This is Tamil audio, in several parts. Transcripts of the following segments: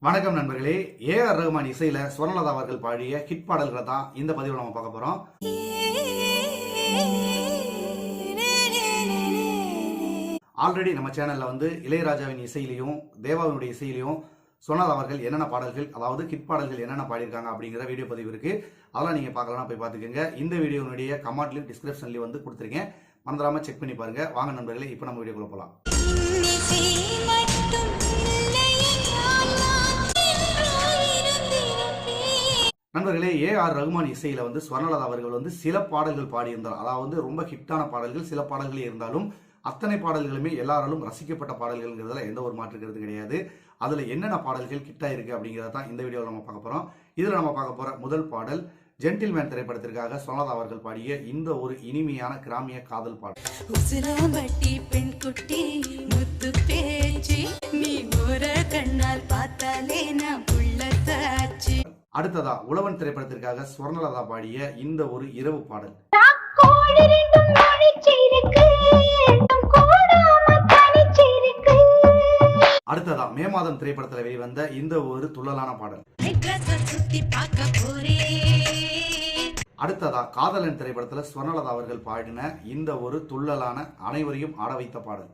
வணக்கம் நண்பர்களே. ஏஆர் ரஹ்மான் இசையில ஸ்வர்ணலதா அவர்கள் பாடிய ஹிட் பாடல்களை தான் இந்த பதிவில் நம்ம பார்க்க போறோம். ஆல்ரெடி நம்ம சேனல்ல இளையராஜாவின் இசையிலையும் தேவாவினுடைய இசையிலையும் ஸ்வர்ணலதா அவர்கள் என்னென்ன பாடல்கள், அதாவது ஹிட் பாடல்கள் என்னென்ன பாடியிருக்காங்க அப்படிங்கிற வீடியோ பதிவு இருக்கு. அதெல்லாம் நீங்க பார்க்கலாம், போய் பார்த்துக்கோங்க. இந்த வீடியோனுடைய கமெண்ட்லயும் டிஸ்கிரிப்ஷன்லயும் கொடுத்துருக்கேன், மறந்துடாம செக் பண்ணி பாருங்க. வாங்க நண்பர்களே, இப்போ நம்ம வீடியோக்குள்ள போலாம். நண்பர்களே, ஏஆர் ரஹ்மான் இசையில ஸ்வர்ணலதா அவர்கள் சில பாடல்கள் பாடியிருந்தார். அதாவது ரொம்ப ஹிட்டான பாடல்கள் சில பாடல்கள் இருந்தாலும் அத்தனை பாடல்களுமே எல்லாராலும் ரசிக்கப்பட்ட பாடல்கள்ங்கிறதுல எந்த ஒரு மாற்று கருத்து கிடையாது. அதுல என்னென்ன பாடல்கள் ஹிட் ஆயிருக்கு அப்படிங்கிறத தான் இந்த வீடியோவில் நம்ம பார்க்க போறோம். இதுல நம்ம பார்க்க போற முதல் பாடல் ஜென்டில்மேன் திரைப்படத்திற்காக ஸ்வர்ணலதா அவர்கள் பாடிய இந்த ஒரு இனிமையான கிராமிய காதல் பாடல். அடுத்ததா உழவன் திரைப்படத்திற்காக ஸ்வர்ணலதா பாடிய இந்த ஒரு இரவு பாடல். அடுத்ததா மே மாதம் திரைப்படத்தில் வெளிவந்த இந்த ஒரு துள்ளலான பாடல். அடுத்ததா காதலன் திரைப்படத்தில் ஸ்வர்ணலதா அவர்கள் பாடின இந்த ஒரு துள்ளலான அனைவரையும் ஆட வைத்த பாடல்.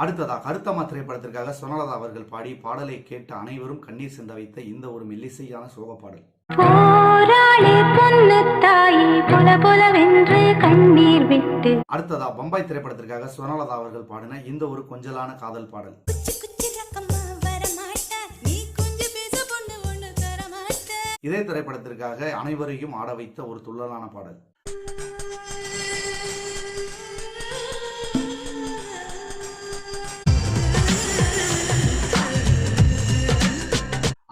அடுத்ததா கருத்தம்மா திரைப்படத்திற்காக ஸ்வர்ணலதா அவர்கள் பாடி பாடலை கேட்ட அனைவரும் கண்ணீர் சிந்த வைத்த இந்த ஒரு மெல்லிசையான சோக பாடல். அடுத்ததா பம்பாய் திரைப்படத்திற்காக ஸ்வர்ணலதா அவர்கள் பாடின இந்த ஒரு கொஞ்சலான காதல் பாடல். இதே திரைப்படத்திற்காக அனைவரையும் ஆட வைத்த ஒரு துள்ளலான பாடல்.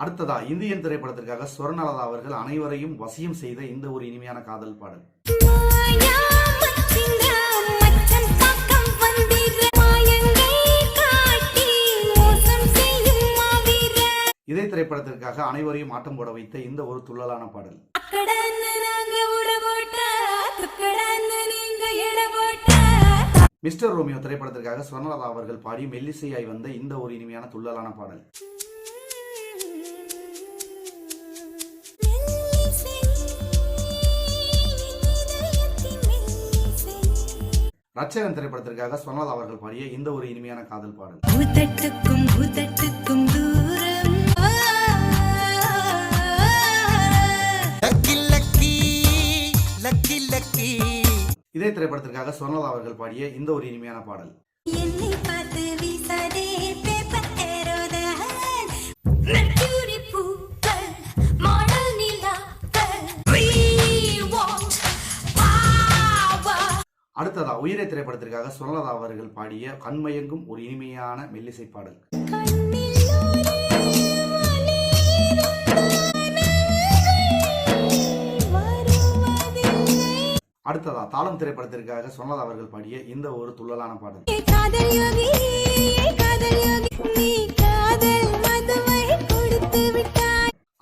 அடுத்ததா இந்தியன் திரைப்படத்திற்காக ஸ்வர்ணலதா அவர்கள் அனைவரையும் வசியம் செய்த இந்த ஒரு இனிமையான காதல் பாடல். இதே திரைப்படத்திற்காக அனைவரையும் ஆட்டம் போட வைத்த இந்த ஒரு துள்ளலான பாடல். மிஸ்டர் ரோமியோ திரைப்படத்திற்காக ஸ்வர்ணலதா அவர்கள் பாடி மெல்லிசையாய் வந்த இந்த ஒரு இனிமையான துள்ளலான பாடல். ரட்சகன் திரைப்படத்திற்காக ஸ்வர்ணலதா அவர்கள் பாடிய இந்த ஒரு இனிமையான காதல் பாடல். இதே திரைப்படத்திற்காக ஸ்வர்ணலதா அவர்கள் பாடிய இந்த ஒரு இனிமையான பாடல். அடுத்ததா உயிரை திரைப்படத்திற்காக ஸ்வர்ணலதா அவர்கள் பாடிய கண்மயங்கும் ஒரு இனிமையான மெல்லிசை பாடல். அடுத்ததா தாளம் திரைப்படத்திற்காக ஸ்வர்ணலதா அவர்கள் பாடிய இந்த ஒரு துள்ளலான பாடல்.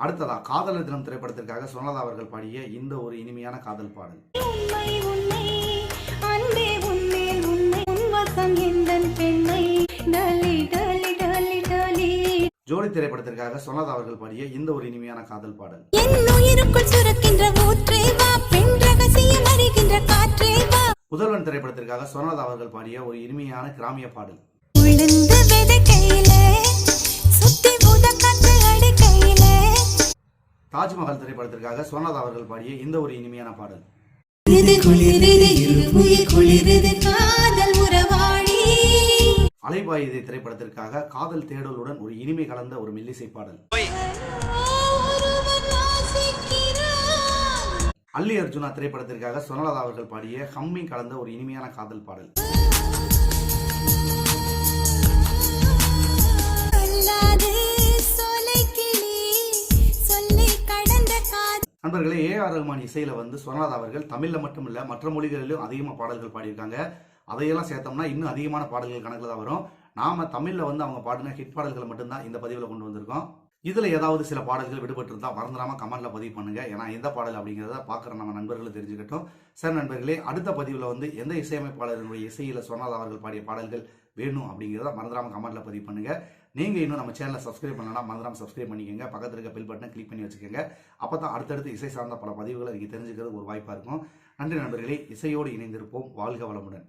அடுத்ததா காதலர் தினம் திரைப்படத்திற்காக ஸ்வர்ணலதா அவர்கள் பாடிய இந்த ஒரு இனிமையான காதல் பாடல். ஜோடி திரைப்படத்திற்காக ஸ்வர்ணலதா அவர்கள் பாடிய இந்த ஒரு இனிமையான காதல் பாடல். புதல்வன் திரைப்படத்திற்காக ஸ்வர்ணலதா அவர்கள் பாடிய ஒரு இனிமையான கிராமிய பாடல். தாஜ்மஹால் திரைப்படத்திற்காக ஸ்வர்ணலதா அவர்கள் பாடிய இந்த ஒரு இனிமையான பாடல். அலைபாயுதே திரைப்படத்திற்காக காதல் தேடலுடன் ஒரு இனிமை கலந்த ஒரு மெல்லிசை பாடல். அல்லி அர்ஜுனா திரைப்படத்திற்காக ஸ்வர்ணலதா அவர்கள் பாடிய ஹம்மிங் கலந்த ஒரு இனிமையான காதல் பாடல். நண்பர்களே, ஏஆர் ரஹ்மான் இசையில ஸ்வர்ணலதா அவர்கள் தமிழ்ல மட்டுமில்ல மற்ற மொழிகளிலும் அதிகமாக பாடல்கள் பாடியிருக்காங்க. அதையெல்லாம் சேர்த்தோம்னா இன்னும் அதிகமான பாடல்கள் கணக்கில் தான் வரும். நாம தமிழ்ல அவங்க பாடின ஹிட் பாடல்களை மட்டும்தான் இந்த பதிவில் கொண்டு வந்திருக்கோம். இதுல ஏதாவது சில பாடல்கள் விடுபட்டு இருந்தா மறந்துடாம கமெண்ட்ல பதிவு பண்ணுங்க. ஏன்னா எந்த பாடல் அப்படிங்கிறத பார்க்குற நம்ம நண்பர்கள் தெரிஞ்சுக்கட்டும். சரி நண்பர்களே, அடுத்த பதிவுல வந்து எந்த இசையமைப்பாளர்களுடைய இசையில சொர்ணலதா அவர்கள் பாடிய பாடல்கள் வேணும் அப்படிங்கிறத மறந்துடாம கமெண்ட்ல பதிவு பண்ணுங்க. நீங்க இன்னும் நம்ம சேனலை சப்ஸ்கிரைப் பண்ணலன்னா மறந்துடாம சப்ஸ்கிரைப் பண்ணிக்கோங்க. பக்கத்துல இருக்க பெல் பட்டனை கிளிக் பண்ணி வச்சுக்கோங்க. அப்பதான் அடுத்தடுத்து இசை சார்ந்த பல பதிவுகளை நீங்க தெரிஞ்சுக்கிறது ஒரு வாய்ப்பா இருக்கும். நன்றி நண்பர்களே, இசையோடு இணைந்திருப்போம். வாழ்க வளமுடன்.